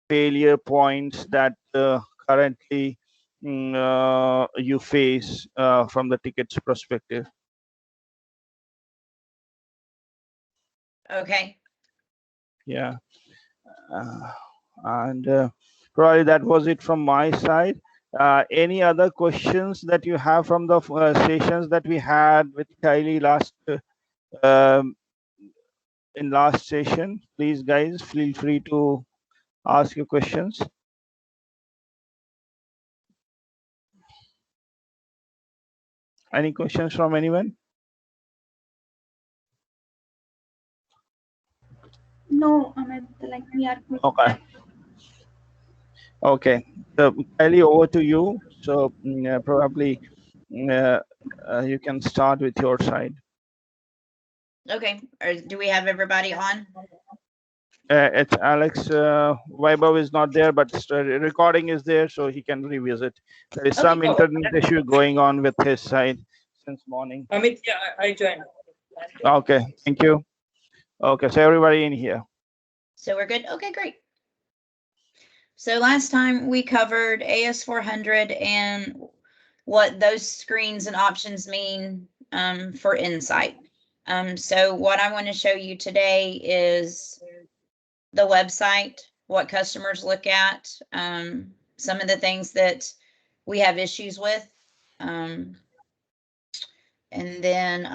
failure points that currently you face from the tickets perspective. Okay. Yeah. Uh, and probably that was it from my side. Any other questions that you have from the sessions that we had with Kylie um, in last session? Please, guys, feel free to ask your questions. Any questions from anyone? No, Amit, like we are good. Okay. Okay. So, Kylie, over to you. So probably uh, you can start with your side. Okay. Or do we have everybody on? It's Alex. Vaibhav is not there, but recording is there, so he can revisit. There is Okay, some cool. internet issue going on with his side since morning. Amit, yeah, I joined. Okay, thank you. Okay, so everybody in here. So we're good. Okay, great. So last time we covered AS400 and what those screens and options mean for Insight. So what I want to show you today is the website, what customers look at, some of the things that we have issues with. And then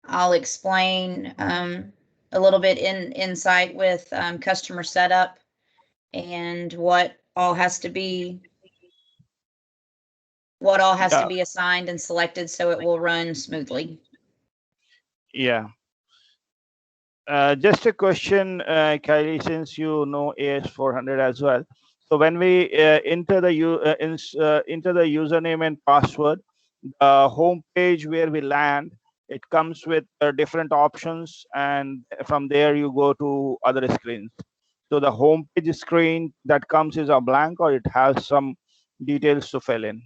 I'll explain a little bit in Insight with customer setup and what all has to be assigned and selected so it will run smoothly. Yeah. Just a question, Kylie, since you know AS400 as well. So when we enter the username and password, the home page where we land, it comes with different options, and from there you go to other screens. So the home page screen that comes is a blank, or it has some details to fill in.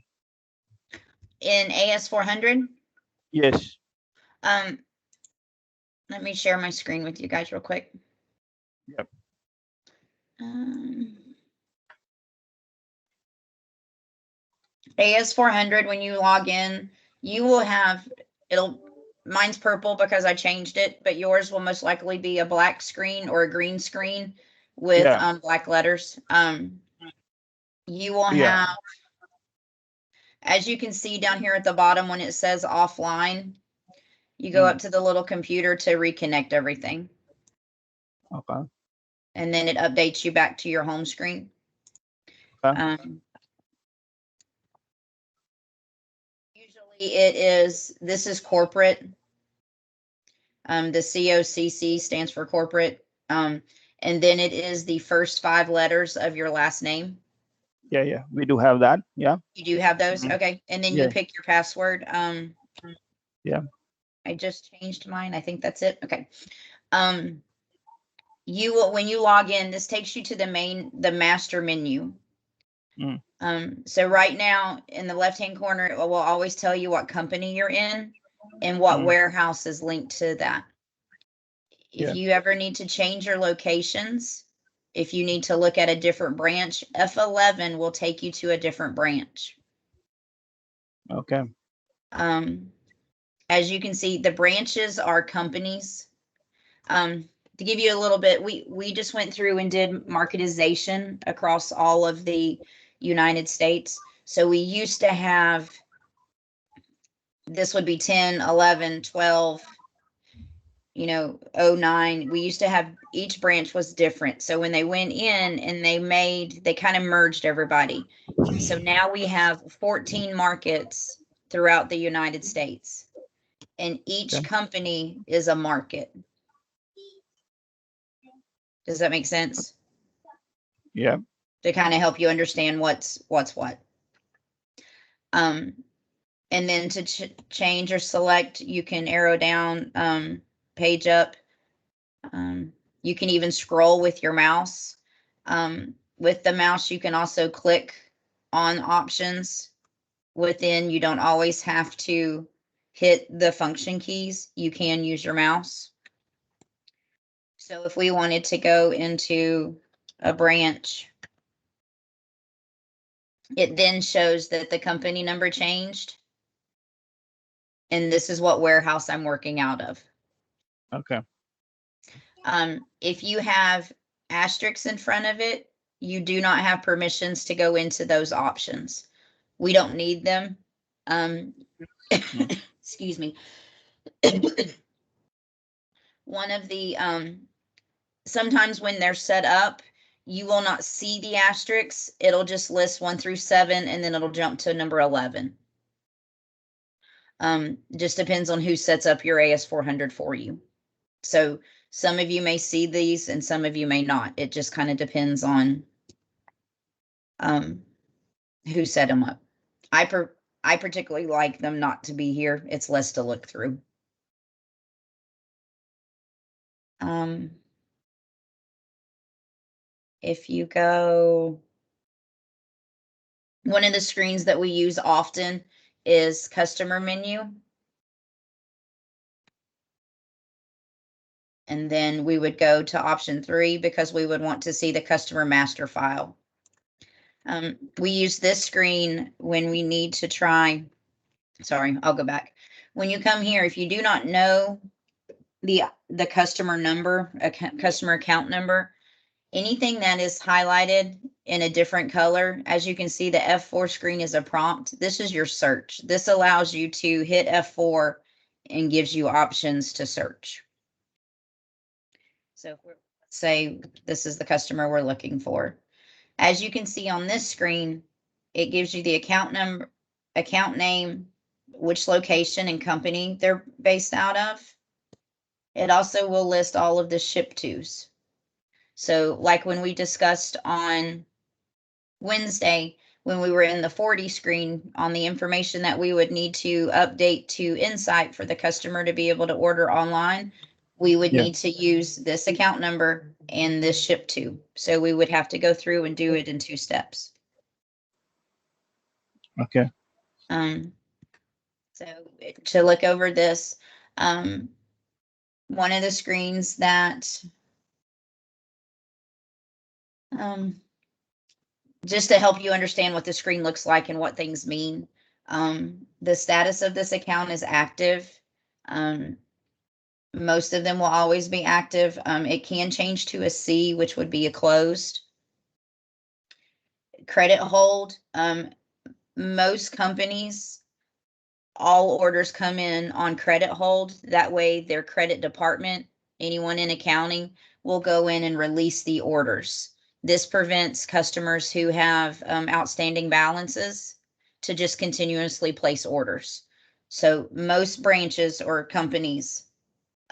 In AS400, Yes. let me share my screen with you guys real quick. Yep. AS400, when you log in, you will have, mine's purple because I changed it, but yours will most likely be a black screen or a green screen with black letters. You will have, as you can see down here at the bottom when it says offline, you go up to the little computer to reconnect everything. Okay. And then it updates you back to your home screen. Okay. Usually this is corporate. The COCC stands for corporate. And then it is the first 5 letters of your last name. Yeah, we do have that. Yeah. You do have those? Okay. And then you pick your password. Yeah. I just changed mine. I think that's it. Okay. You will, when you log in, this takes you to the master menu. So right now in the left-hand corner, it will always tell you what company you're in and what warehouse is linked to that. If you ever need to change your locations, if you need to look at a different branch, F11 will take you to a different branch. Okay. As you can see, the branches are companies. To give you a little bit, we just went through and did marketization across all of the United States. So we used to have, this would be 10, 11, 12, 09. We used to have, each branch was different. So when they went in and they kind of merged everybody. So now we have 14 markets throughout the United States, and each company is a market. Does that make sense? Yeah. To kind of help you understand what's what. And then to change or select, you can arrow down, page up. You can even scroll with your mouse. With the mouse, you can also click on options within. You don't always have to hit the function keys. You can use your mouse. So if we wanted to go into a branch, it then shows that the company number changed. And this is what warehouse I'm working out of. Okay. If you have asterisks in front of it, you do not have permissions to go into those options. We don't need them. Excuse me. One of the, sometimes when they're set up, you will not see the asterisks. It'll just list 1 through 7, and then it'll jump to number 11. Just depends on who sets up your AS400 for you. So some of you may see these and some of you may not. It just kind of depends on who set them up. I particularly like them not to be here. It's less to look through. If you go, one of the screens that we use often is customer menu. And then we would go to option 3 because we would want to see the customer master file. We use this screen when we need to try, sorry, I'll go back. When you come here, if you do not know the customer number, customer account number, anything that is highlighted in a different color, as you can see, the F4 screen is a prompt. This is your search. This allows you to hit F4 and gives you options to search. So if we're, let's say this is the customer we're looking for. As you can see on this screen, it gives you the account number, account name, which location and company they're based out of. It also will list all of the ship tos. So like when we discussed on Wednesday, when we were in the 40 screen on the information that we would need to update to Insight for the customer to be able to order online, we would need to use this account number and this ship to. So we would have to go through and do it in 2 steps. Okay. So to look over this, one of the screens that, just to help you understand what the screen looks like and what things mean, the status of this account is active. Most of them will always be active. It can change to a C, which would be a closed. Credit hold, most companies, all orders come in on credit hold. That way their credit department, anyone in accounting, will go in and release the orders. This prevents customers who have outstanding balances to just continuously place orders. So most branches or companies,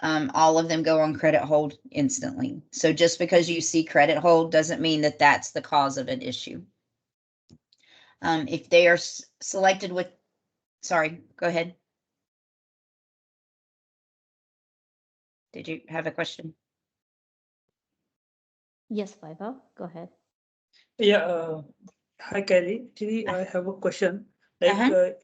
all of them go on credit hold instantly. So just because you see credit hold doesn't mean that that's the cause of an issue. If they are selected with, sorry, go ahead. Did you have a question? Yes, Vaibhav, go ahead. Yeah, hi Kylie. Actually, I have a question. Like,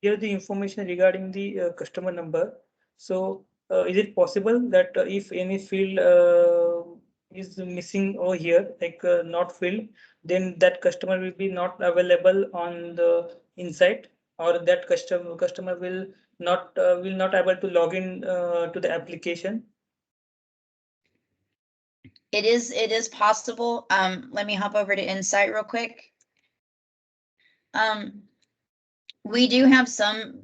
here the information regarding the customer number. So, is it possible that if any field is missing over here, like not filled, then that customer will be not available on the Insight, or that customer will not able to log in to the application? It is possible. Let me hop over to Insight real quick. We do have some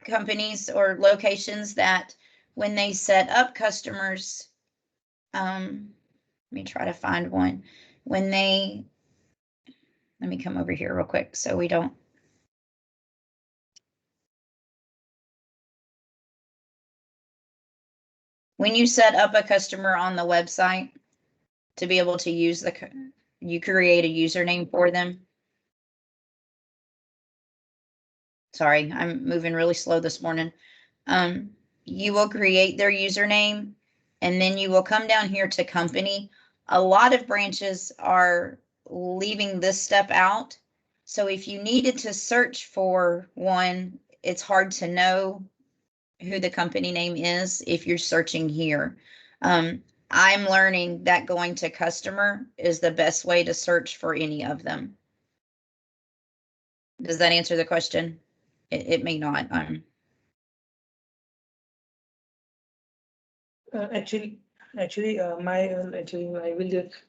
companies or locations that when they set up customers, let me try to find one. When they, let me come over here real quick so we don't. When you set up a customer on the website to be able to use you create a username for them. Sorry, I'm moving really slow this morning. You will create their username and then you will come down here to company. A lot of branches are leaving this step out. So if you needed to search for one, it's hard to know who the company name is if you're searching here. I'm learning that going to customer is the best way to search for any of them. Does that answer the question? It may not. Actually, I will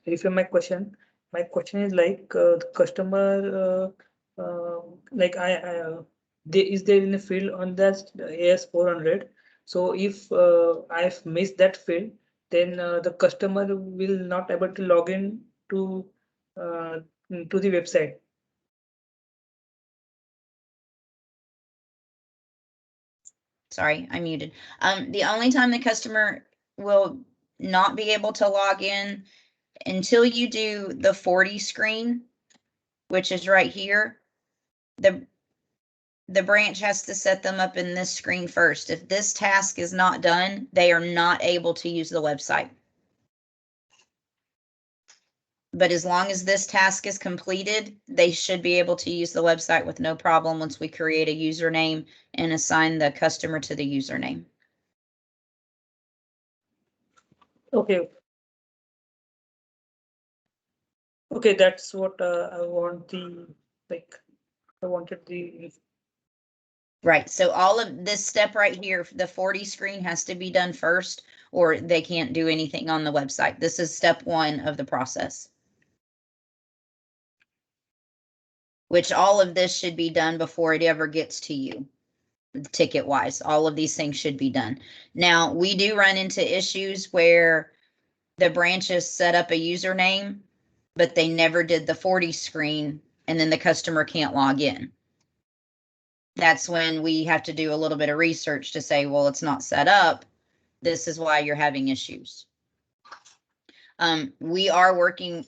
reframe my question. My question is like the customer, like is there in a field on that AS400? So if I've missed that field, then the customer will not able to log in to the website. Sorry, I muted. The only time the customer will not be able to log in until you do the 40 screen, which is right here, the branch has to set them up in this screen first. If this task is not done, they are not able to use the website. But as long as this task is completed, they should be able to use the website with no problem once we create a username and assign the customer to the username. Okay. Okay, that's what I want I wanted the. Right. So all of this step right here, the 40 screen has to be done first, or they can't do anything on the website. This is step 1 of the process. Which all of this should be done before it ever gets to you, ticket wise. All of these things should be done. Now, we do run into issues where the branches set up a username, but they never did the 40 screen, and then the customer can't log in. That's when we have to do a little bit of research to say, well, it's not set up. This is why you're having issues. We are working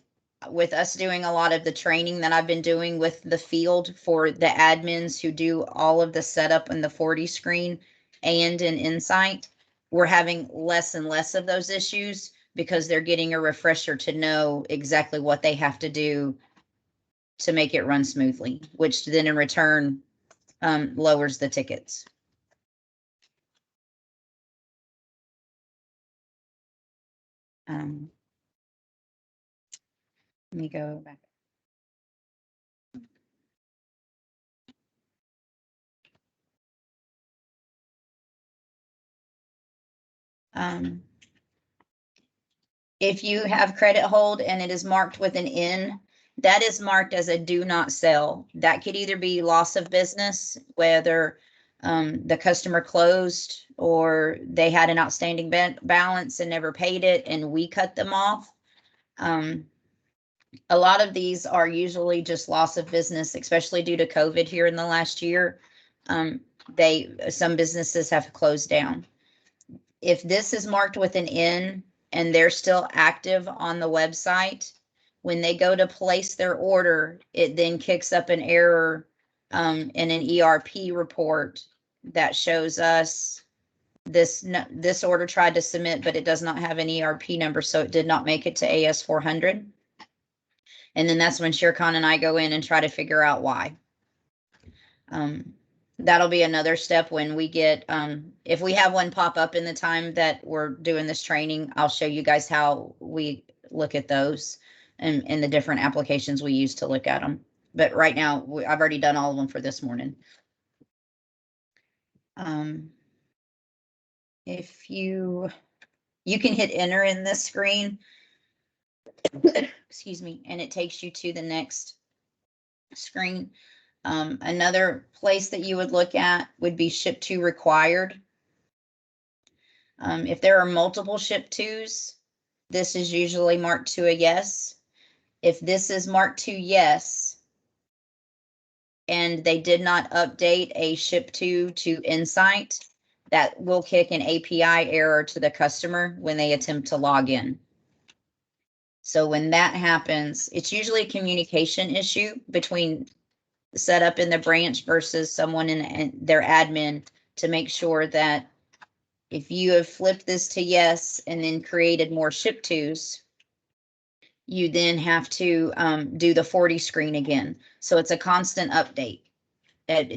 with us doing a lot of the training that I've been doing with the field for the admins who do all of the setup in the 40 screen and in Insight. We're having less and less of those issues because they're getting a refresher to know exactly what they have to do to make it run smoothly, which then in return lowers the tickets. Let me go back. If you have credit hold and it is marked with an N, that is marked as a do not sell. That could either be loss of business, whether the customer closed or they had an outstanding balance and never paid it and we cut them off. A lot of these are usually just loss of business, especially due to COVID here in the last year. Some businesses have closed down. If this is marked with an N and they're still active on the website, when they go to place their order, it then kicks up an error in an ERP report that shows us this order tried to submit, but it does not have an ERP number, so it did not make it to AS400. And then that's when ShareCon and I go in and try to figure out why. That'll be another step when we get, if we have one pop up in the time that we're doing this training, I'll show you guys how we look at those and the different applications we use to look at them. But right now, I've already done all of them for this morning. If you can hit enter in this screen, excuse me, and it takes you to the next screen. Another place that you would look at would be ship to required. If there are multiple ship tos, this is usually marked to a yes. If this is marked to yes, and they did not update a ship to Insight, that will kick an API error to the customer when they attempt to log in. So when that happens, it's usually a communication issue between setup in the branch versus someone in their admin to make sure that if you have flipped this to yes and then created more ship tos, you then have to do the 40 screen again. So it's a constant update.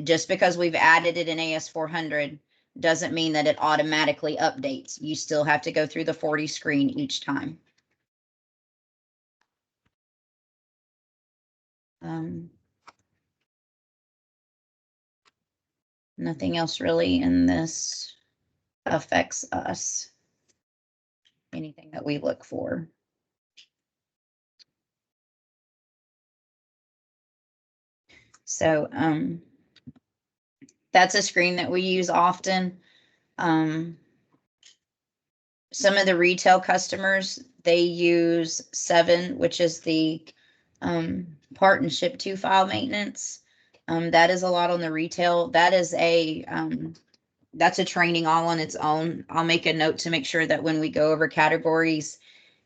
Just because we've added it in AS400, doesn't mean that it automatically updates. You still have to go through the 40 screen each time. Nothing else really in this affects us. Anything that we look for. So that's a screen that we use often. Some of the retail customers, they use 7, which is the part and ship to file maintenance. That is a lot on the retail. That is that's a training all on its own. I'll make a note to make sure that when we go over categories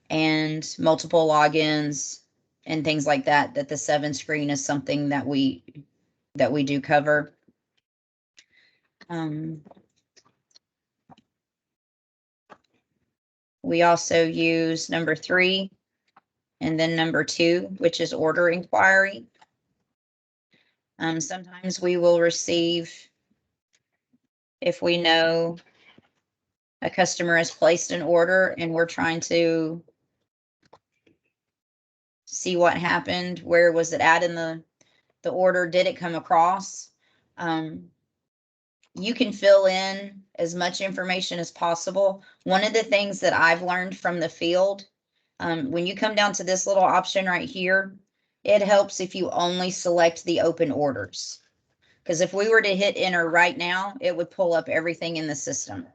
and multiple logins and things like that, that the 7 screen is something that we do cover. We also use number 3 and then number 2, which is order inquiry. Sometimes we will receive, if we know a customer has placed an order and we're trying to see what happened, where was it at in the order, did it come across? You can fill in as much information as possible. One of the things that I've learned from the field, when you come down to this little option right here, it helps if you only select the open orders. Because if we were to hit enter right now, it would pull up everything in the system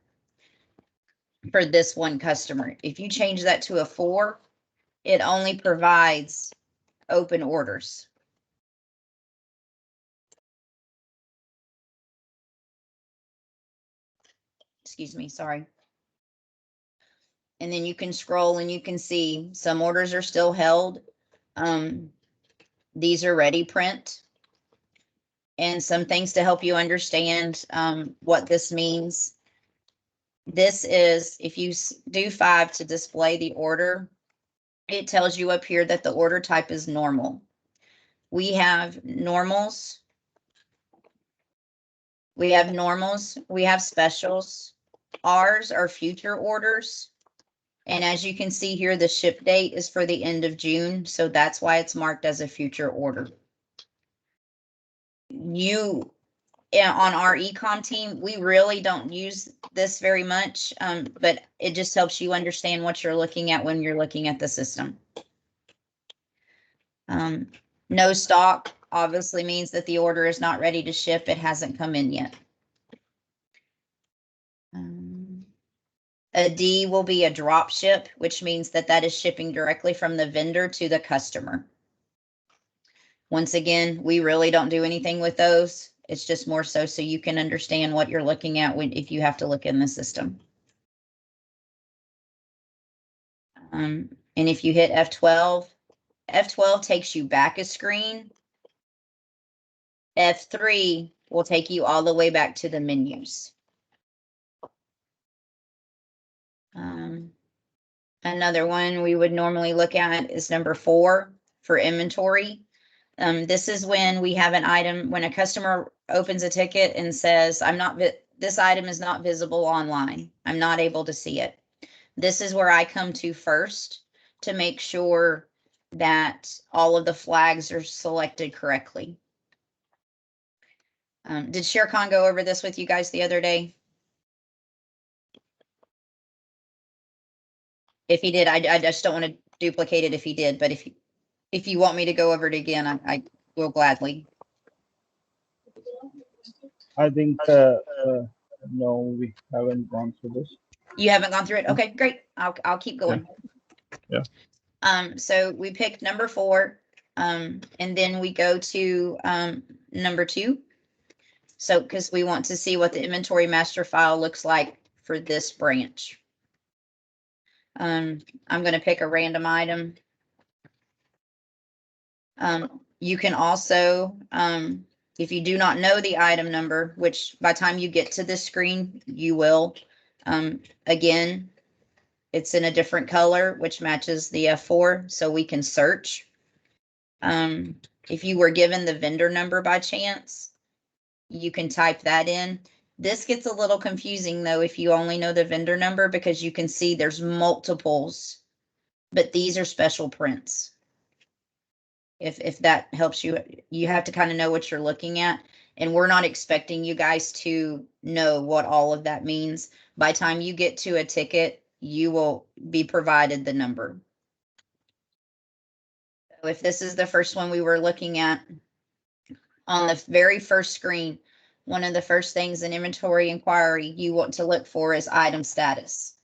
for this one customer. If you change that to a 4, it only provides open orders. Excuse me, sorry. And then you can scroll and you can see some orders are still held. These are ready print. And some things to help you understand what this means. This is, if you do 5 to display the order, it tells you up here that the order type is normal. We have normals. We have specials. Ours are future orders. And as you can see here, the ship date is for the end of June. So that's why it's marked as a future order. On our e-com team, we really don't use this very much, but it just helps you understand what you're looking at when you're looking at the system. No stock obviously means that the order is not ready to ship. It hasn't come in yet. A D will be a drop ship, which means that that is shipping directly from the vendor to the customer. Once again, we really don't do anything with those. It's just more so you can understand what you're looking at if you have to look in the system. And if you hit F12, F12 takes you back a screen. F3 will take you all the way back to the menus. Another one we would normally look at is number 4 for inventory. This is when we have an item, when a customer opens a ticket and says, this item is not visible online. I'm not able to see it. This is where I come to first to make sure that all of the flags are selected correctly. Did Shere Khan go over this with you guys the other day? If he did, I just don't want to duplicate it if he did, but if you want me to go over it again, I will gladly. I think no, we haven't gone through this. You haven't gone through it? Okay, great. I'll keep going. Yeah. So we picked number 4, and then we go to number 2. So because we want to see what the inventory master file looks like for this branch. I'm going to pick a random item. You can also, if you do not know the item number, which by the time you get to this screen, you will, again, it's in a different color, which matches the F4, so we can search. If you were given the vendor number by chance, you can type that in. This gets a little confusing though if you only know the vendor number, because you can see there's multiples, but these are special prints. If that helps you, you have to kind of know what you're looking at. And we're not expecting you guys to know what all of that means. By the time you get to a ticket, you will be provided the number. So if this is the first one we were looking at, on the very first screen, one of the first things in inventory inquiry you want to look for is item status.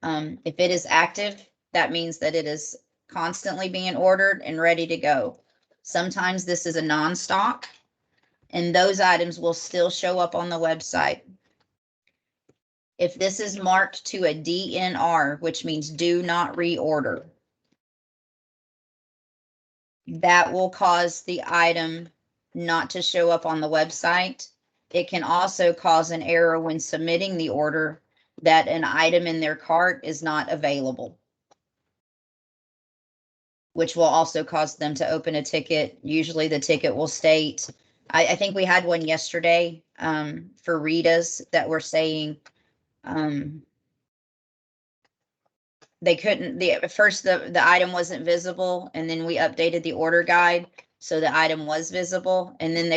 If it is active, that means that it is constantly being ordered and ready to go. Sometimes this is a non-stock, and those items will still show up on the website. If this is marked to a DNR, which means do not reorder, that will cause the item not to show up on the website. It can also cause an error when submitting the order that an item in their cart is not available, which will also cause them to open a ticket. Usually the ticket will state, I think we had one yesterday for Rita's that were saying they couldn't, at first the item wasn't visible, and then we updated the order guide so the item was visible, and then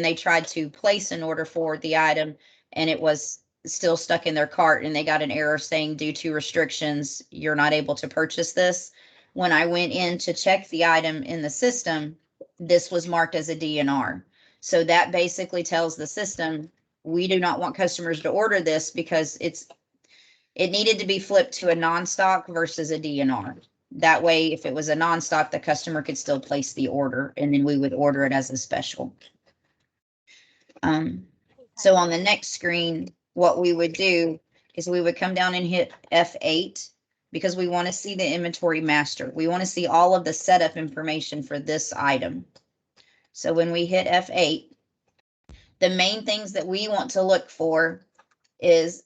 they tried to place an order for the item and it was still stuck in their cart, and they got an error saying due to restrictions you're not able to purchase this. When I went in to check the item in the system, this was marked as a DNR. So that basically tells the system we do not want customers to order this because it needed to be flipped to a non-stock versus a DNR. That way, if it was a non-stock, the customer could still place the order, and then we would order it as a special. So on the next screen, what we would do is we would come down and hit F8 because we want to see the inventory master. We want to see all of the setup information for this item. So when we hit F8, the main things that we want to look for is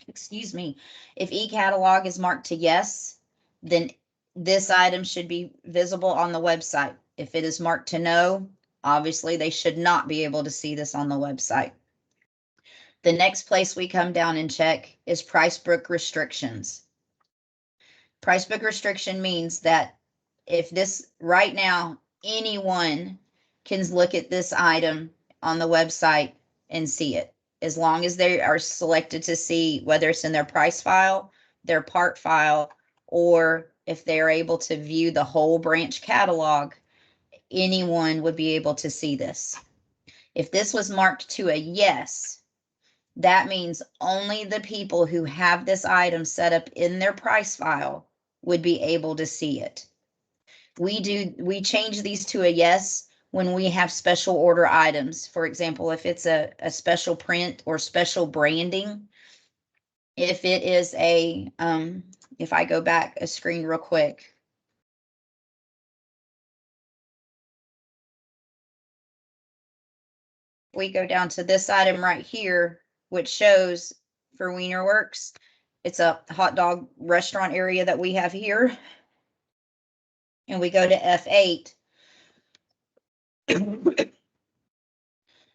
excuse me, if e-catalog is marked to yes, then this item should be visible on the website. If it is marked to no, obviously they should not be able to see this on the website. The next place we come down and check is price book restrictions. Price book restriction means that if this right now, anyone can look at this item on the website and see it, as long as they are selected to see whether it's in their price file, their part file, or if they're able to view the whole branch catalog, anyone would be able to see this. If this was marked to a yes, that means only the people who have this item set up in their price file would be able to see it. We change these to a yes when we have special order items. For example, if it's a special print or special branding, if it is a, if I go back a screen real quick. We go down to this item right here, which shows for Wiener Works, it's a hot dog restaurant area that we have here. And we go to F8.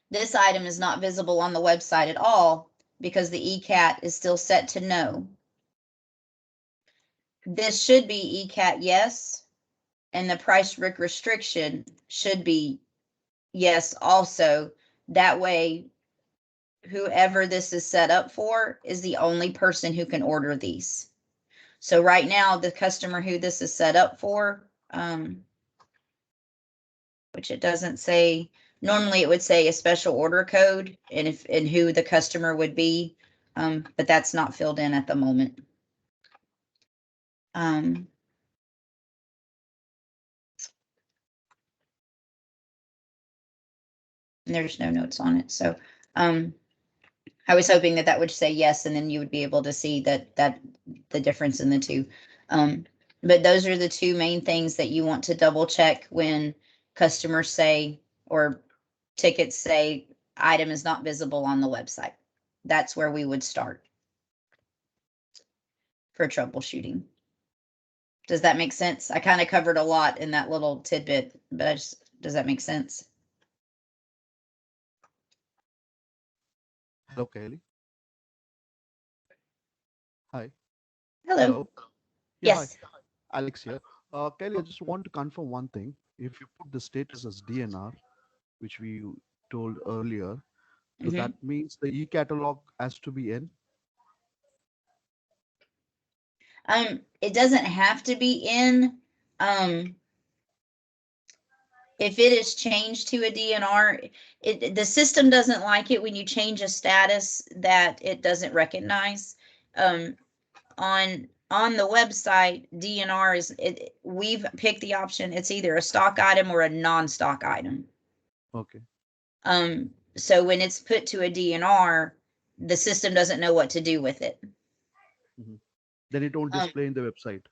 This item is not visible on the website at all because the ECAT is still set to no. This should be ECAT yes, and the price book restriction should be yes also. That way, whoever this is set up for is the only person who can order these. So right now, the customer who this is set up for, which it doesn't say, normally it would say a special order code and who the customer would be, but that's not filled in at the moment. There's no notes on it. So I was hoping that would say yes, and then you would be able to see that the difference in the two. But those are the two main things that you want to double check when customers say, or tickets say, item is not visible on the website. That's where we would start for troubleshooting. Does that make sense? I kind of covered a lot in that little tidbit, but does that make sense? Hello, Kylie. Hi. Hello. Hello. Yeah, hi. Yes. Alex here. Kylie, I just want to confirm one thing. If you put the status as DNR, which we told earlier, so Hmm. that means the e-catalog has to be in. It doesn't have to be in. If it is changed to a DNR, the system doesn't like it when you change a status that it doesn't recognize. On the website, DNR is we've picked the option. It's either a stock item or a non-stock item. Okay. So when it's put to a DNR, the system doesn't know what to do with it. Then it won't display in the website.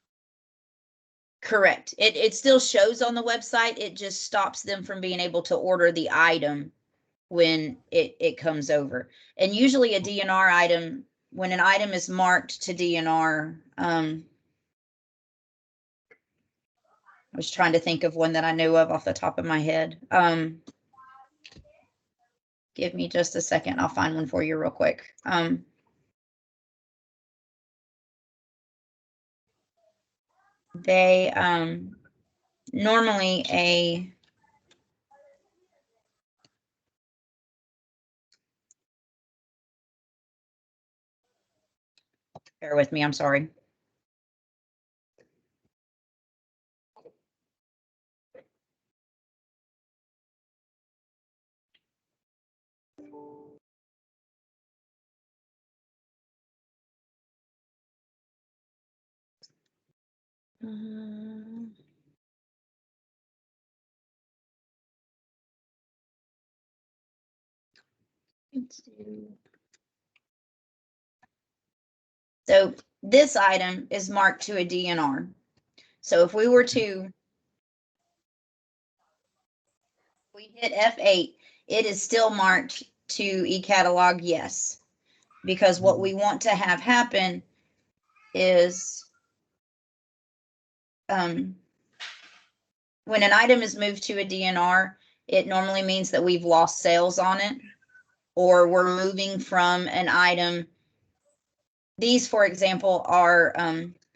Correct. It still shows on the website. It just stops them from being able to order the item when it comes over. And usually a DNR item, when an item is marked to DNR, I was trying to think of one that I know of off the top of my head. Give me just a second. I'll find one for you real quick. They normally bear with me, I'm sorry. So this item is marked to a DNR. So if we were to, we hit F8, it is still marked to e-catalog yes. Because what we want to have happen is when an item is moved to a DNR, it normally means that we've lost sales on it, or we're moving from an item. These, for example, are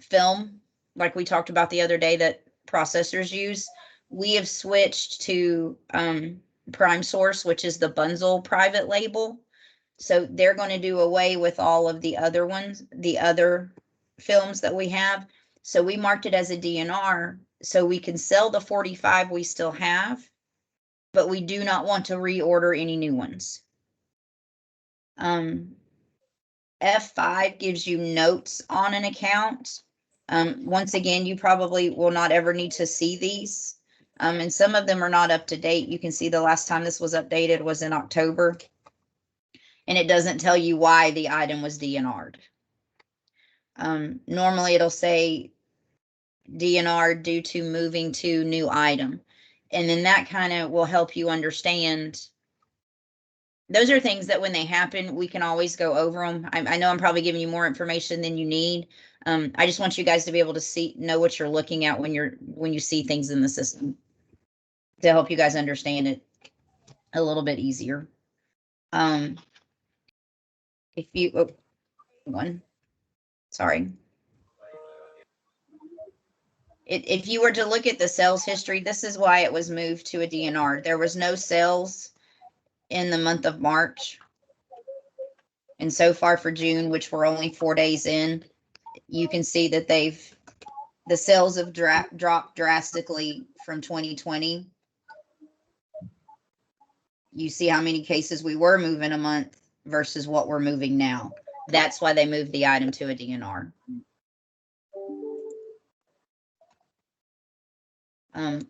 film, like we talked about the other day, that processors use. We have switched to Prime Source, which is the Bunzl private label. So they're going to do away with all of the other ones, the other films that we have. So we marked it as a DNR so we can sell the 45 we still have, but we do not want to reorder any new ones. F5 gives you notes on an account. Once again, you probably will not ever need to see these. And some of them are not up to date. You can see the last time this was updated was in October. And it doesn't tell you why the item was DNR'd. Normally it'll say DNR due to moving to new item. And then that kind of will help you understand. Those are things that when they happen, we can always go over them. I know I'm probably giving you more information than you need. I just want you guys to be able to know what you're looking at when you see things in the system, to help you guys understand it a little bit easier. If you, sorry. If you were to look at the sales history, this is why it was moved to a DNR. There was no sales in the month of March. And so far for June, which we're only 4 days in, you can see that the sales have dropped drastically from 2020. You see how many cases we were moving a month versus what we're moving now. That's why they moved the item to a DNR.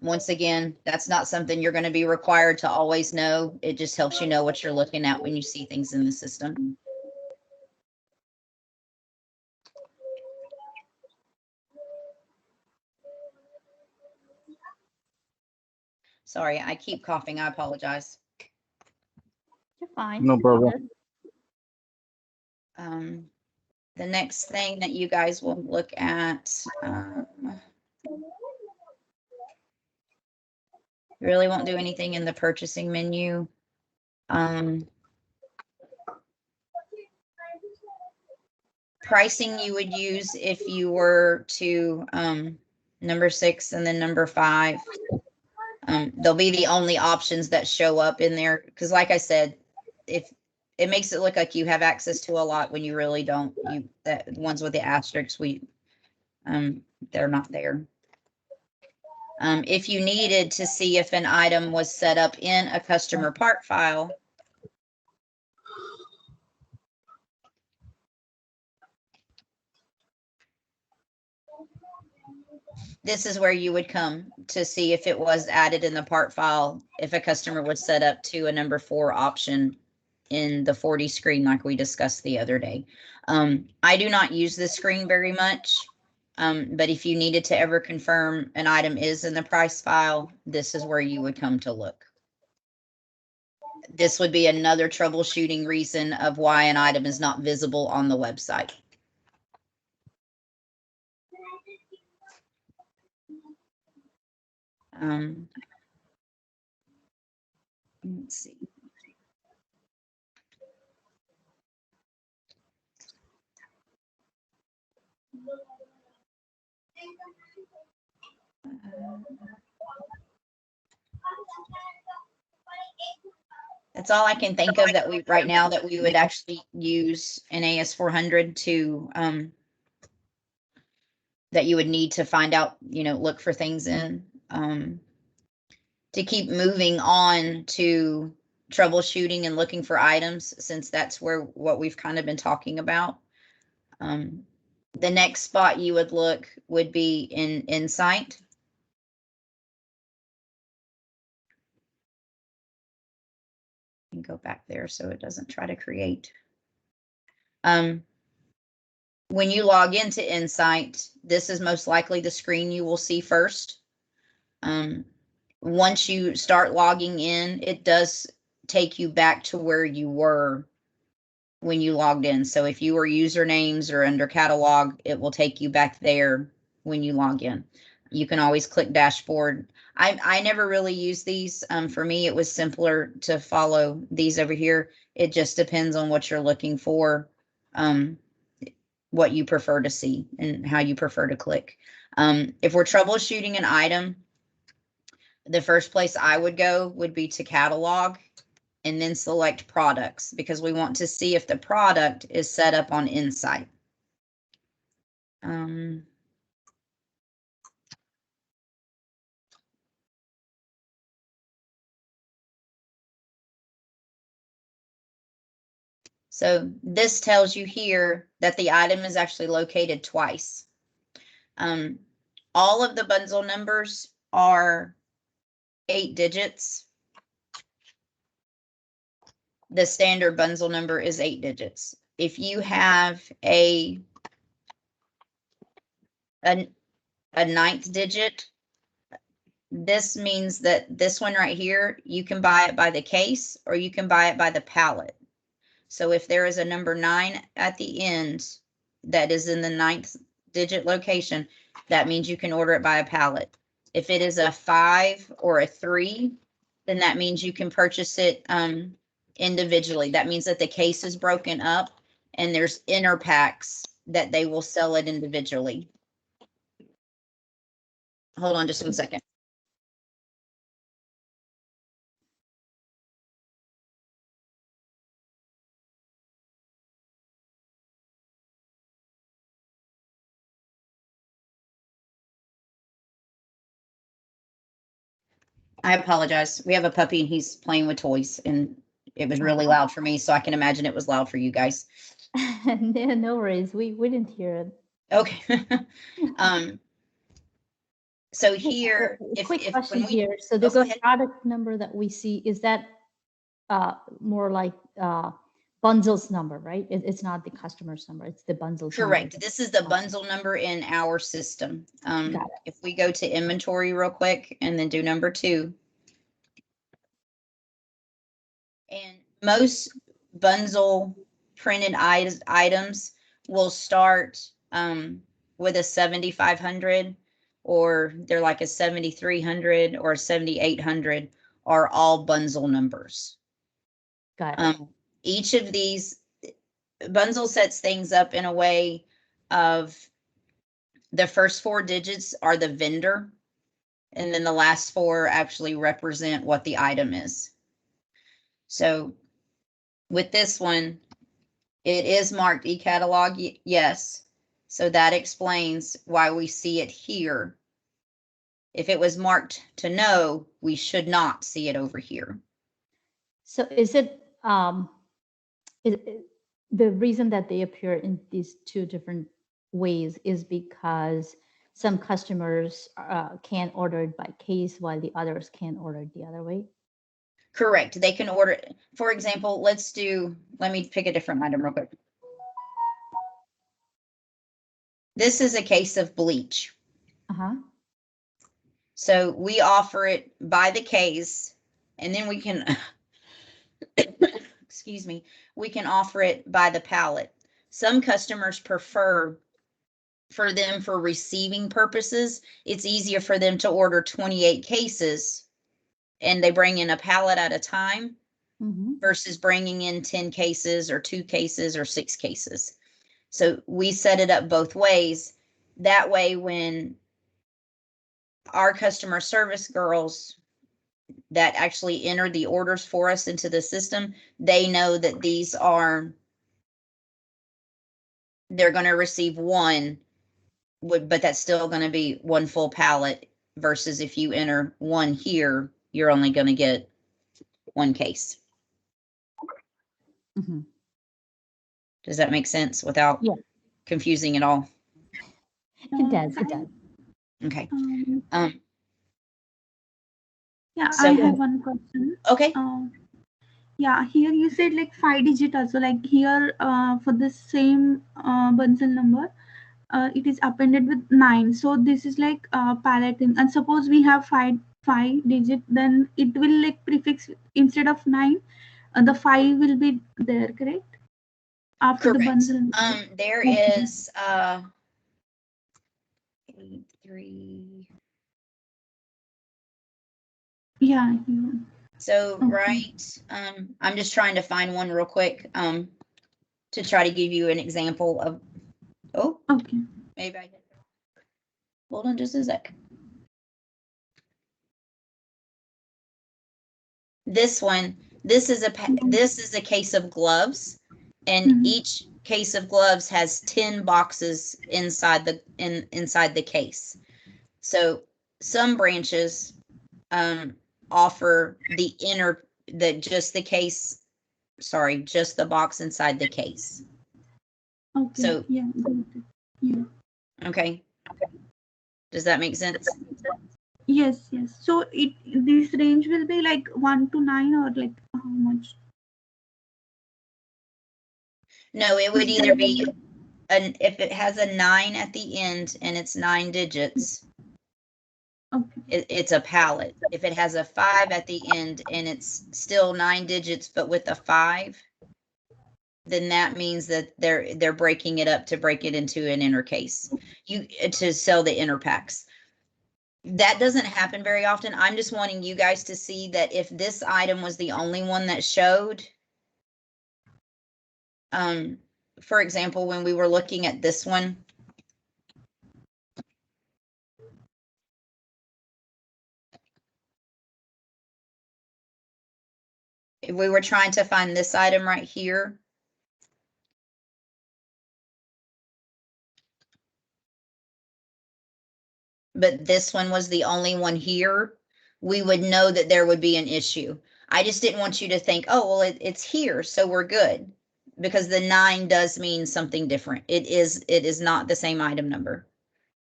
Once again, that's not something you're going to be required to always know. It just helps you know what you're looking at when you see things in the system. Sorry, I keep coughing. I apologize. You're fine. No It's all problem. good. The next thing that you guys will look at, really won't do anything in the purchasing menu. pricing you would use if you were to number 6 and then number 5. They'll be the only options that show up in there. Because like I said, if it makes it look like you have access to a lot when you really don't. That ones with the asterisks, they're not there. If you needed to see if an item was set up in a customer part file, this is where you would come to see if it was added in the part file, if a customer was set up to a number 4 option in the 40 screen like we discussed the other day. I do not use this screen very much, but if you needed to ever confirm an item is in the price file, this is where you would come to look. This would be another troubleshooting reason of why an item is not visible on the website. Let's see. That's all I can think of that we right now that we would actually use an AS400 to that you would need to find out, look for things in. To keep moving on to troubleshooting and looking for items, since that's what we've kind of been talking about. The next spot you would look would be in Insight. And go back there so it doesn't try to create. When you log into Insight, this is most likely the screen you will see first. Once you start logging in, it does take you back to where you were when you logged in. So if you were usernames or under catalog, it will take you back there when you log in. You can always click dashboard. I never really use these. For me, it was simpler to follow these over here. It just depends on what you're looking for, what you prefer to see and how you prefer to click. If we're troubleshooting an item, the first place I would go would be to catalog and then select products, because we want to see if the product is set up on Insight. So this tells you here that the item is actually located twice. All of the Bunzl numbers are 8 digits. The standard Bunzl number is 8 digits. If you have a 9th digit, this means that this one right here, you can buy it by the case or you can buy it by the pallet. So if there is a number 9 at the end that is in the 9th digit location, that means you can order it by a pallet. If it is a 5 or a 3, then that means you can purchase it individually. That means that the case is broken up and there's inner packs that they will sell it individually. Hold on just 1 second. I apologize. We have a puppy and he's playing with toys and it was really loud for me. So I can imagine it was loud for you guys. No worries. We didn't hear it. Okay. So here, quick question here. So this product number that we see, is that more like Bunzl's number, right? It's not the customer's number. It's the Bunzl's number. Correct. This is the Bunzl number in our system. If we go to inventory real quick and then do number 2. And most Bunzl printed items will start with a 7500, or they're like a 7300 or a 7800 are all Bunzl numbers. Got it. Each of these Bunzl sets things up in a way of the first 4 digits are the vendor, and then the last 4 actually represent what the item is. So with this one, it is marked e-catalog, yes. So that explains why we see it here. If it was marked to no, we should not see it over here. So is it, the reason that they appear in these 2 different ways is because some customers can order it by case while the others can order it the other way? Correct. They can order, for example, let me pick a different item real quick. This is a case of bleach. Uh-huh. So we offer it by the case, and then we can, excuse me, we can offer it by the pallet. Some customers prefer for receiving purposes, it's easier for them to order 28 cases and they bring in a pallet at a time versus bringing in 10 cases or 2 cases or 6 cases. So we set it up both ways. That way, when our customer service girls that actually enter the orders for us into the system, they know that they're going to receive 1, but that's still going to be 1 full pallet versus if you enter 1 here, you're only going to get 1 case. Mm-hmm. Does that make sense without confusing it all? It does. It does. Okay. Yeah, So- I have one question. Okay. Yeah, here you said like 5 digit also, like here for the same Bunzl number, it is appended with 9. So this is like palating. And suppose we have five digit, then it will like prefix instead of 9, the 5 will be there, correct? After Correct. the Bunzl. There Okay. is 3. Yeah. So Okay. right, I'm just trying to find one real quick to try to give you an example of. Oh, Okay. maybe I did. Hold on just a sec. This one, this is a case of gloves, and each case of gloves has 10 boxes inside the case. So some branches offer just the box inside the case. Okay. So yeah. Yeah. okay. Does that make sense? Yes. So this range will be like 1 to 9 or like how much? No, it would either be if it has a 9 at the end and it's 9 digits, Okay. it's a pallet. If it has a 5 at the end and it's still 9 digits but with a 5, then that means that they're breaking it up to break it into an inner case. To sell the inner packs. That doesn't happen very often. I'm just wanting you guys to see that if this item was the only one that showed, for example, when we were looking at this one, if we were trying to find this item right here, but this one was the only one here, we would know that there would be an issue. I just didn't want you to think, oh, well, it's here, so we're good. Because the 9 does mean something different. It is not the same item number.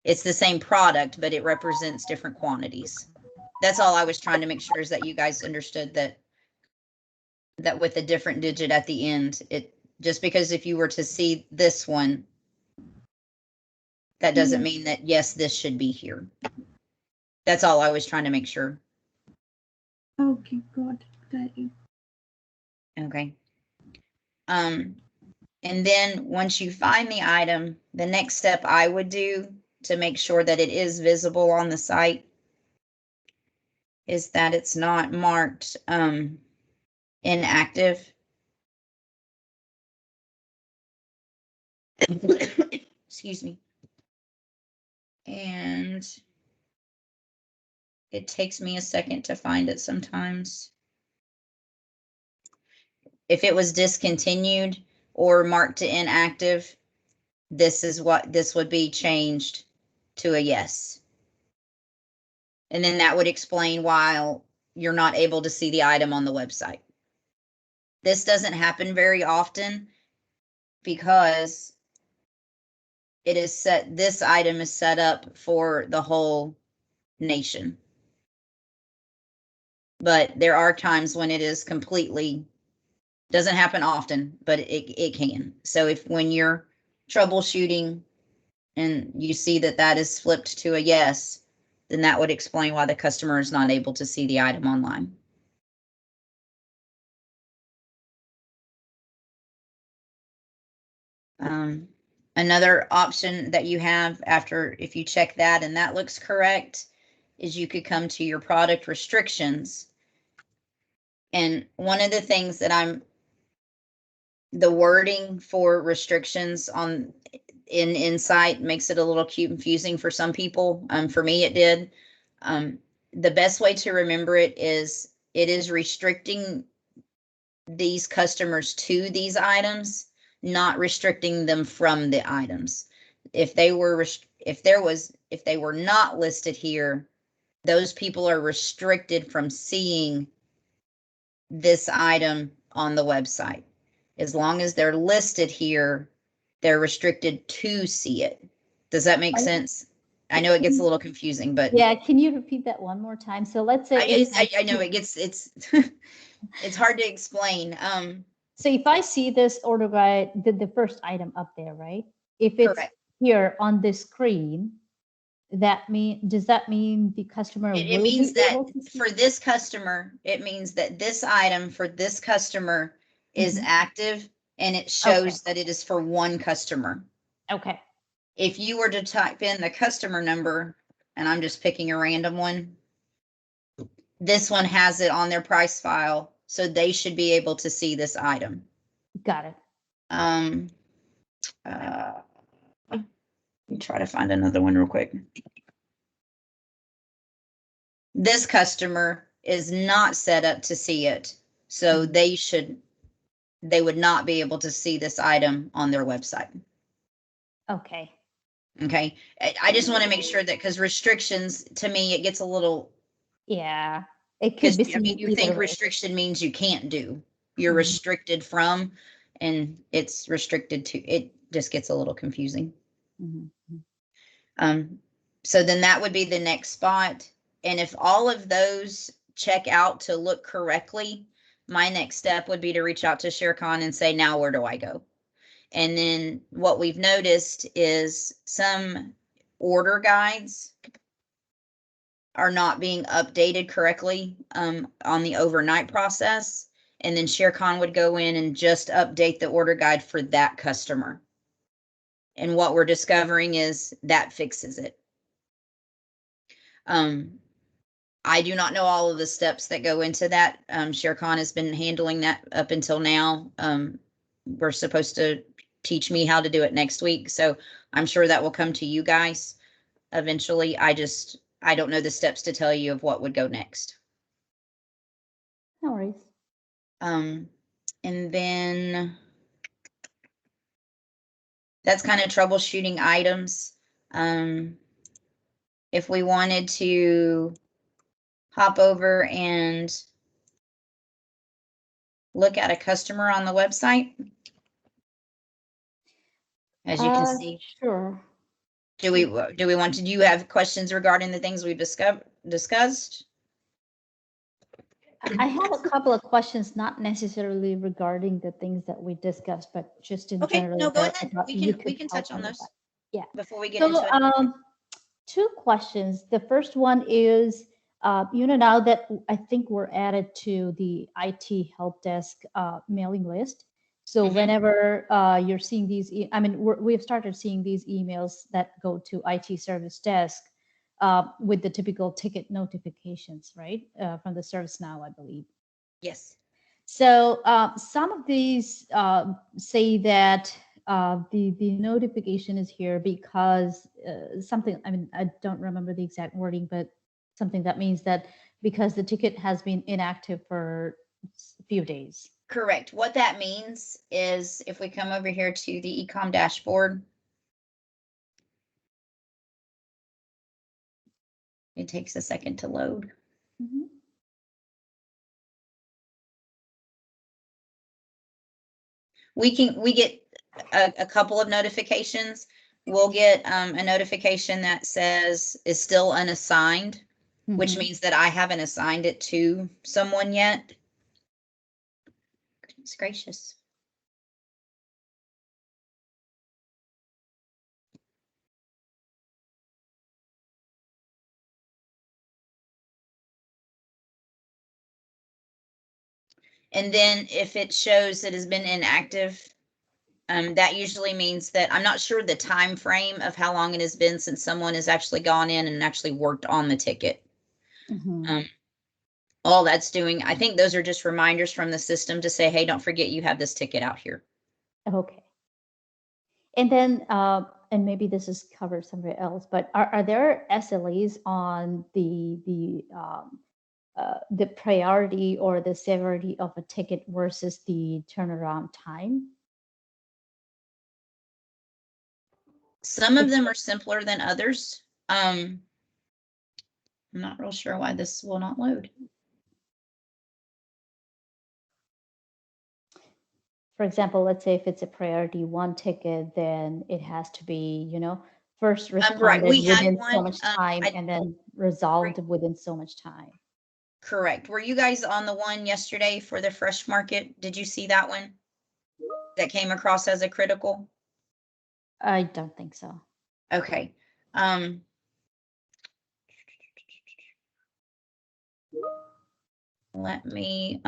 It's the same product, but it represents different quantities. That's all I was trying to make sure is that you guys understood that with a different digit at the end, just because if you were to see this one, that doesn't mean that, yes, this should be here. That's all I was trying to make sure. Okay, got it. Okay. And then once you find the item, the next step I would do to make sure that it is visible on the site is that it's not marked inactive. Excuse me. And it takes me a second to find it sometimes. If it was discontinued or marked to inactive, this would be changed to a yes. And then that would explain why you're not able to see the item on the website. This doesn't happen very often because this item is set up for the whole nation. But there are times when it is completely, doesn't happen often, but it can. So when you're troubleshooting and you see that is flipped to a yes, then that would explain why the customer is not able to see the item online. Another option that you have if you check that and that looks correct, is you could come to your product restrictions. And one of the things that the wording for restrictions in Insight makes it a little confusing for some people. For me, it did. The best way to remember it is restricting these customers to these items, not restricting them from the items. If they were not listed here, those people are restricted from seeing this item on the website. As long as they're listed here, they're restricted to see it. Does that make sense? I know it gets a little confusing, but yeah, can you repeat that one more time? So let's say I know it's it's hard to explain. So if I see this order guide, the first item up there, right? If it's correct. Here on this screen, does that mean the customer It will means be that able to see? for this customer, it means that this item for this customer is active and it shows that it is for one customer. Okay. If you were to type in the customer number, and I'm just picking a random one, this one has it on their price file, so they should be able to see this item. Got it. Let me try to find another one real quick. This customer is not set up to see it, so they would not be able to see this item on their website. Okay. Okay. I just want to make sure that, because restrictions, to me, it gets a little. Yeah. It could be. I mean, you think restriction means you can't do. You're restricted from, and it's restricted to. It just gets a little confusing. So then that would be the next spot. And if all of those check out to look correctly, my next step would be to reach out to ShareCon and say, now where do I go? And then what we've noticed is some order guides are not being updated correctly on the overnight process. And then ShareCon would go in and just update the order guide for that customer. And what we're discovering is that fixes it. I do not know all of the steps that go into that. ShareCon has been handling that up until now. We're supposed to teach me how to do it next week, so I'm sure that will come to you guys eventually. I don't know the steps to tell you of what would go next. No worries. And then that's kind of troubleshooting items. If we wanted to hop over and look at a customer on the website, as you can see. Sure. Do you have questions regarding the things we discussed? I have a couple of questions, not necessarily regarding the things that we discussed, but just in general. No, go ahead. We can touch on those. Yeah. Before we get into it. Two questions. The first one is, now that I think we're added to the IT help desk mailing list. So whenever you're seeing these, we've started seeing these emails that go to IT service desk with the typical ticket notifications, right? From the ServiceNow, I believe. Yes. So some of these say that the notification is here because something, I mean, I don't remember the exact wording, but something that means that because the ticket has been inactive for a few days. Correct. What that means is if we come over here to the ecom dashboard, it takes a second to load. Mhm. We get a couple of notifications. We'll get a notification that says is still unassigned, which Mhm. means that I haven't assigned it to someone yet. Goodness gracious. And then if it shows it has been inactive, that usually means that I'm not sure the time frame of how long it has been since someone has actually gone in and actually worked on the ticket. Mhm. All that's doing, I think those are just reminders from the system to say, hey, don't forget you have this ticket out here. Okay. And then, and maybe this is covered somewhere else, but are there SLAs on the priority or the severity of a ticket versus the turnaround time? Some of them are simpler than others. I'm not real sure why this will not load. For example, let's say if it's a priority one ticket, then it has to be, first Right, responded we had within so one. much time and then resolved Right. within so much time. Correct. Were you guys on the one yesterday for the fresh market? Did you see that one that came across as a critical? I don't think so. Okay. Let me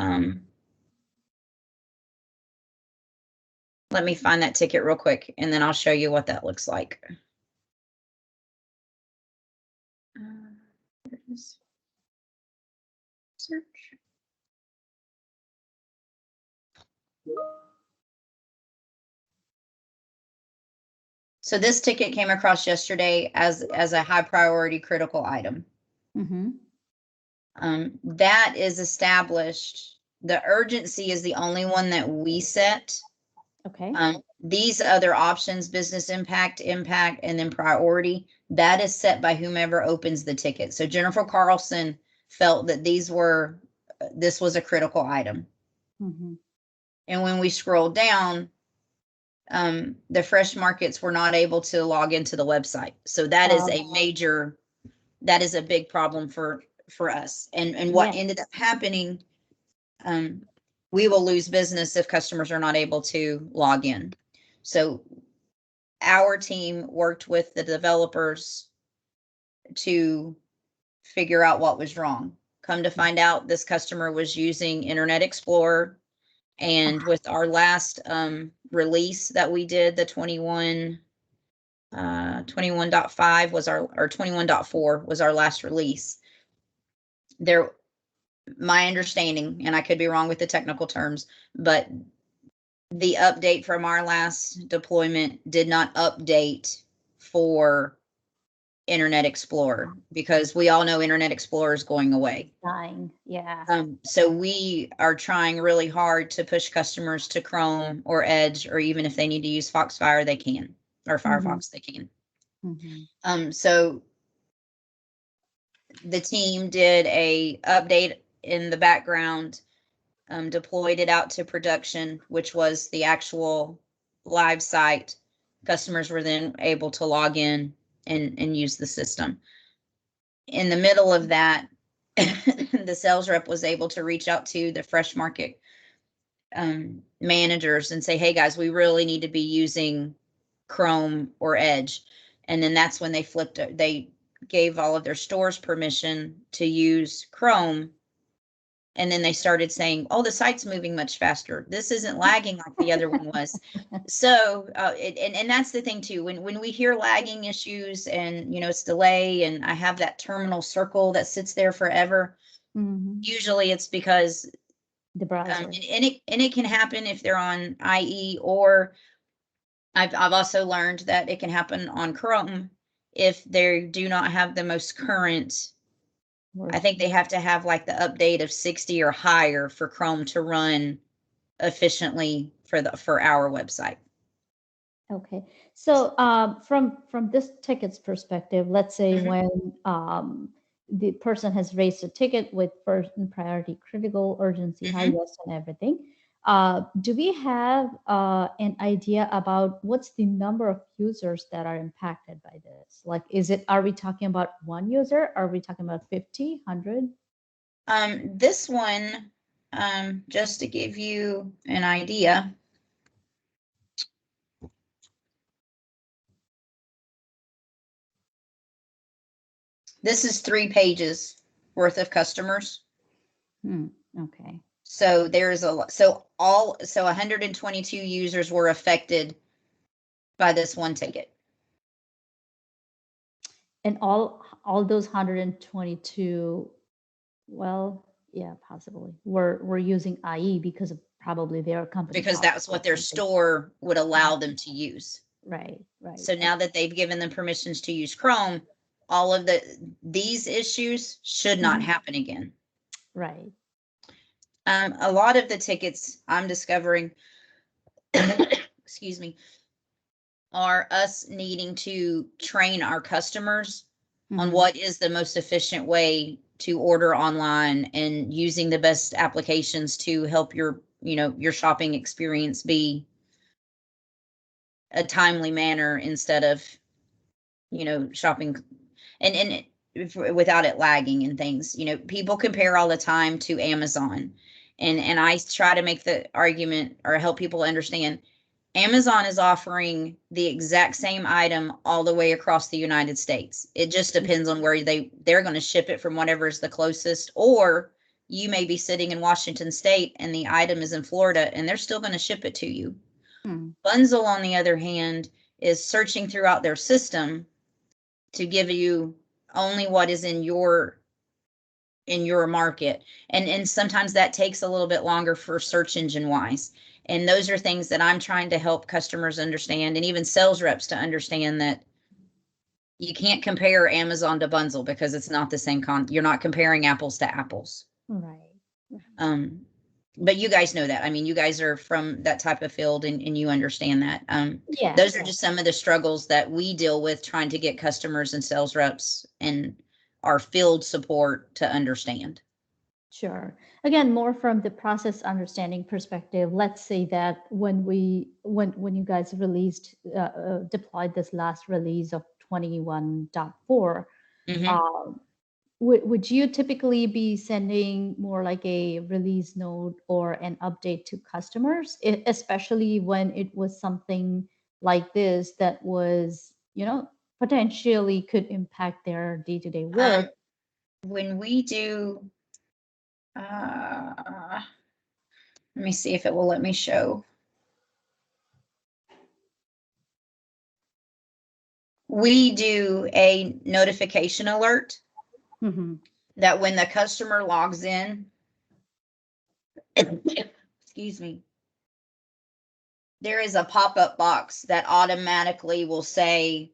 find that ticket real quick, and then I'll show you what that looks like. There it is. Search. So this ticket came across yesterday as a high priority critical item. Mm-hmm. That is established. The urgency is the only one that we set. Okay. These other options, business impact, and then priority, that is set by whomever opens the ticket. So Jennifer Carlson felt that this was a critical item. Mm-hmm. And when we scroll down, the fresh markets were not able to log into the website. So that is a big problem for us. And what ended up happening, we will lose business if customers are not able to log in. So our team worked with the developers to figure out what was wrong. Come to find out, this customer was using Internet Explorer, and with our last release that we did, the 21.5 was or 21.4 was our last release. My understanding, and I could be wrong with the technical terms, but the update from our last deployment did not update for Internet Explorer, because we all know Internet Explorer is going away. Dying. Yeah. So we are trying really hard to push customers to Chrome or Edge, or even if they need to use Foxfire, they can, or Firefox, they can. Mm-hmm. So the team did a update in the background, deployed it out to production, which was the actual live site. Customers were then able to log in and use the system. In the middle of that, the sales rep was able to reach out to the fresh market managers and say, hey guys, we really need to be using Chrome or Edge. And then that's when they gave all of their stores permission to use Chrome. And then they started saying, oh, the site's moving much faster. This isn't lagging like the other one was. So, and that's the thing too, when we hear lagging issues and, it's delay, and I have that terminal circle that sits there forever, usually it's because the browser. and it can happen if they're on IE, or I've also learned that it can happen on Chrome if they do not have the most current. I think they have to have like the update of 60 or higher for Chrome to run efficiently for our website. Okay, so from this ticket's perspective, let's say when the person has raised a ticket with first priority, critical, urgency, highest, and everything, do we have an idea about what's the number of users that are impacted by this? Like, are we talking about one user? Are we talking about 50, 100? This one, just to give you an idea, this is 3 pages worth of customers. Okay. So there's so 122 users were affected by this one ticket. And all those 122, well, yeah, possibly we're using IE because of probably their company. Because that's what their store would allow them to use. Right. So now that they've given them permissions to use Chrome, all of these issues should not happen again. Right. A lot of the tickets I'm discovering, excuse me, are us needing to train our customers on what is the most efficient way to order online and using the best applications to help your shopping experience be a timely manner instead of, shopping and without it lagging and things. People compare all the time to Amazon, and I try to make the argument or help people understand Amazon is offering the exact same item all the way across the United States. It just depends on where they're going to ship it from, whatever is the closest, or you may be sitting in Washington State and the item is in Florida and they're still going to ship it to you. Bunzl, on the other hand, is searching throughout their system to give you only what is in your market. And sometimes that takes a little bit longer for search engine wise. And those are things that I'm trying to help customers understand, and even sales reps to understand, that you can't compare Amazon to Bunzl because it's not the same you're not comparing apples to apples. Right. But you guys know that. I mean, you guys are from that type of field and you understand that. Yeah. Those are just some of the struggles that we deal with trying to get customers and sales reps and our field support to understand. Sure. Again, more from the process understanding perspective, let's say that when you guys released, deployed this last release of 21.4, would you typically be sending more like a release note or an update to customers, especially when it was something like this that was, potentially could impact their day-to-day work? When we do, let me see if it will let me show. We do a notification alert that when the customer logs in, excuse me, there is a pop-up box that automatically will say,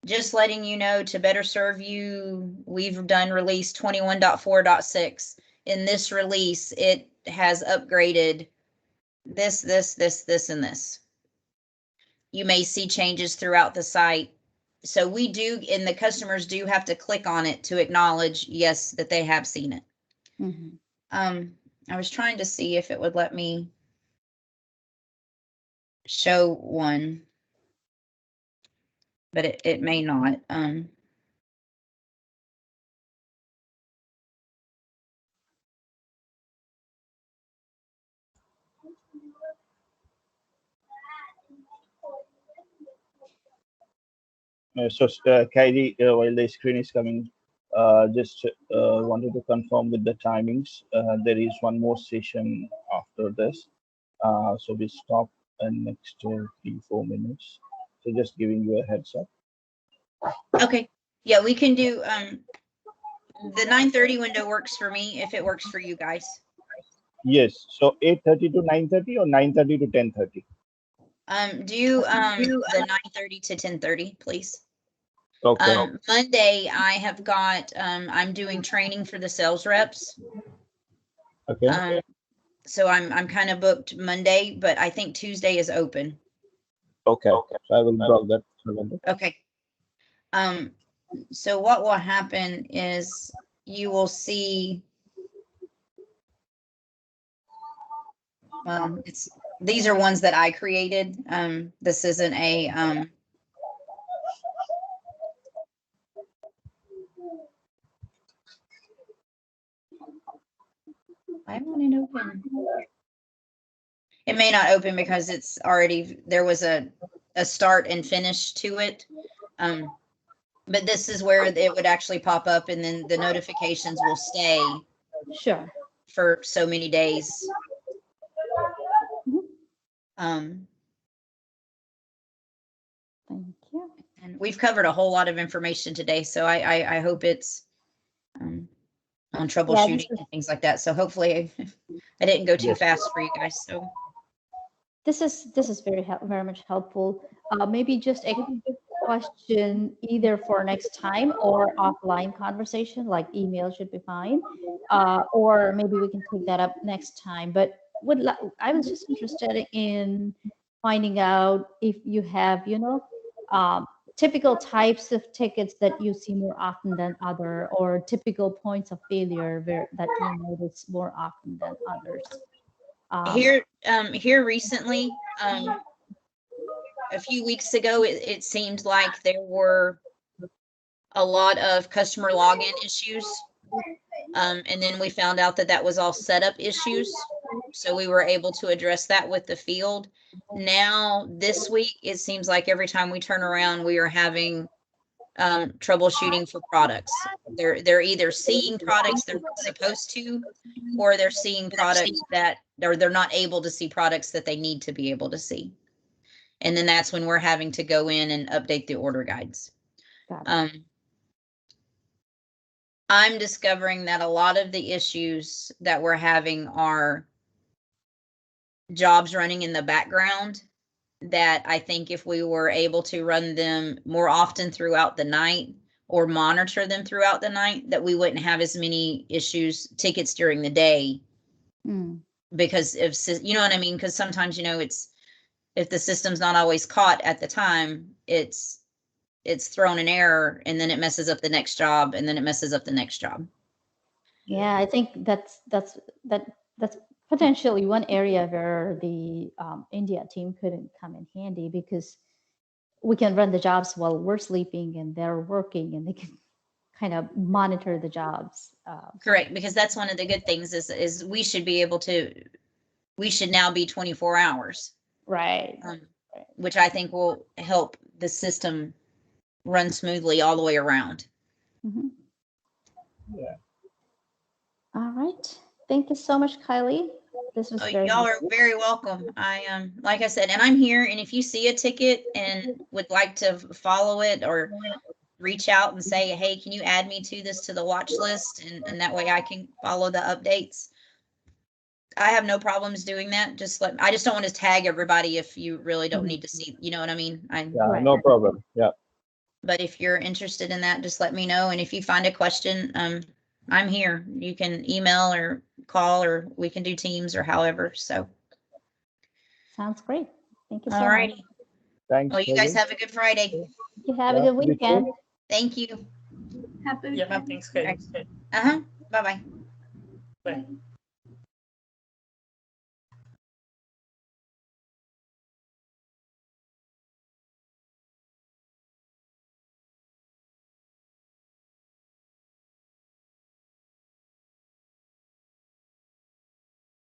just letting you know, to better serve you, we've done release 21.4.6. In this release, it has upgraded this, and this. You may see changes throughout the site. So we do, and the customers do have to click on it to acknowledge, yes, that they have seen it. I was trying to see if it would let me show one, but it may not. Kylie, while the screen is coming, just wanted to confirm with the timings. There is one more session after this, so we stop in next 3-4 minutes. So just giving you a heads up. Okay, yeah, we can do. The 9:30 window works for me if it works for you guys. Yes. So 8:30 to 9:30 or 9:30 to 10:30. Do the 9:30 to 10:30, please. Okay. Monday, I have got, I'm doing training for the sales reps. Okay. So I'm kind of booked Monday, but I think Tuesday is open. Okay. So I will block that calendar. Okay. So what will happen is you will see, these are ones that I created. This isn't a, why won't it open? It may not open because it's already, there was a start and finish to it. But this is where it would actually pop up, and then the notifications will stay Sure. for so many days. Thank you. And we've covered a whole lot of information today, so I hope it's on troubleshooting and things like that. So hopefully I didn't go too fast for you guys. So this is very much helpful. Maybe just a question either for next time or offline conversation, like email should be fine, or maybe we can take that up next time. But I was just interested in finding out if you have, typical types of tickets that you see more often than other, or typical points of failure that you notice more often than others. Here recently, a few weeks ago, it seemed like there were a lot of customer login issues. And then we found out that that was all setup issues. So we were able to address that with the field. Now, this week, it seems like every time we turn around, we are having troubleshooting for products. They're either seeing products they're not supposed to, or they're seeing products that they're not able to see products that they need to be able to see. And then that's when we're having to go in and update the order guides. I'm discovering that a lot of the issues that we're having are jobs running in the background, that I think if we were able to run them more often throughout the night or monitor them throughout the night, that we wouldn't have as many tickets during the day. Because if, you know what I mean? Because sometimes, it's, if the system's not always caught at the time, it's thrown an error, and then it messes up the next job, and then it messes up the next job. Yeah, I think that's potentially one area where the India team couldn't come in handy, because we can run the jobs while we're sleeping and they're working, and they can kind of monitor the jobs. Correct, because that's one of the good things is we should be able to, we should now be 24 hours. Right. Which I think will help the system run smoothly all the way around. Yeah. All right. Thank you so much, Kylie. This was very y'all are very welcome. I like I said, and I'm here, and if you see a ticket and would like to follow it or reach out and say, hey, can you add me to the watch list, and that way I can follow the updates. I have no problems doing that. I just don't want to tag everybody if you really don't need to see, you know what I mean? Yeah, no problem. Yeah. But if you're interested in that, just let me know. And if you find a question, I'm here. You can email or call, or we can do Teams or however. So. Sounds great. Thank you so All righty. much. Thanks. Well, you guys have a good Friday. You have a good weekend. Thank you. Happy Yeah, weekend. thanks, Kylie. Bye-bye. Bye.